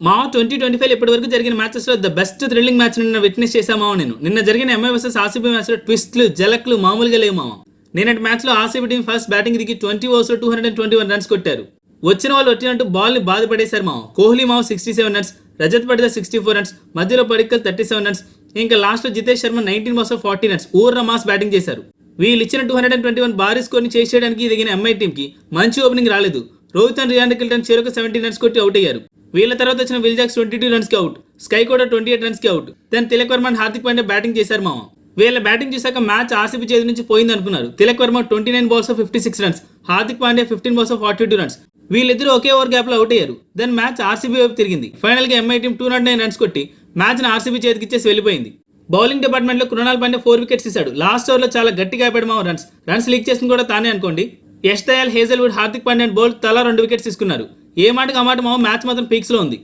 మా 2025 ఇప్పటి వరకు జరిగిన మ్యాచెస్ లో ద బెస్ట్ థ్రిల్లింగ్ మ్యాచ్ నిన్న విట్నెస్ చేశామా నేను. నిన్న జరిగిన ఎంఐ వర్సెస్ ఆర్సీబీ మ్యాచ్ లో ట్విస్ట్లు జలక్లు మామూలుగా లేవు మామ. నిన్నటి మ్యాచ్ లో ఆర్సీబీ టీం ఫస్ట్ బ్యాటింగ్ దిగి 20 ఓవర్స్ లో 221 రన్స్ కొట్టారు. వచ్చిన వాళ్ళు వచ్చినట్టు బాల్ ని బాధపడేశారు మామ. కోహ్లీ మామ 67 రన్స్, రజత్ పటిదార్ 64 రన్స్, మధ్యలో పడిక్కల్ 37 రన్స్, ఇంకా లాస్ట్ లో జితేష్ శర్మ 19 ఓవర్స్ 40 రన్స్ ఊర్ర మాస్ బ్యాటింగ్ చేశారు. వీళ్ళు ఇచ్చిన 221 భారీ స్కోర్ ని చేసేయడానికి దిగిన ఎంఐ టీం కి మంచి ఓపెనింగ్ రాలేదు. రోహిత్ అండ్ రియాన్ కిల్టన్ చెరొక 17 రన్స్ కొట్టి అవుట్ అయ్యారు. వీళ్ళ తర్వాత వచ్చిన విల్ జాక్స్ 22 రన్స్ కి అవుట్, స్కై కూడా 28 రన్స్ కి అవుట్. Then Tilak Varma and Hardik Pandya batting చేశారు మామ. వీళ్ళ బ్యాటింగ్ చూసాక మ్యాచ్ ఆర్సీబీ చేతి నుంచి పోయింది అనుకున్నారు. Tilak Varma 29 balls 56 runs, Hardik Pandya 15 balls 42 runs. వీళ్ళిద్దరూ ఒకే ఓవర్ గ్యాప్ లో అవుట్ అయ్యారు. దెన్ మ్యాచ్ ఆర్సీబీ వైపు తిరిగింది. ఫైనల్ గా ఎంఐ టీం 209 రన్స్ కొట్టి మ్యాచ్ ని ఆర్సీబీ చేతికి ఇచ్చేసి వెళ్ళిపోయింది. బౌలింగ్ డిపార్ట్మెంట్ లో కృణాల్ పాండ్యా 4 వికెట్స్ ఇచ్చాడు. లాస్ట్ ఓవర్ లో చాలా గట్టిగా అయిపోయాడు మామ. రన్స్ లీక్ చేసింది కూడా తానే అనుకోండి. యష్ దయాల్, హేజల్వుడ్, హార్దిక్ పాండ్యా బౌల్ తలా 2 వికెట్స్ తీసుకున్నారు. ఏ మాటకు ఆ మాట మామ మ్యాచ్ మాత్రం పీక్స్ లో ఉంది.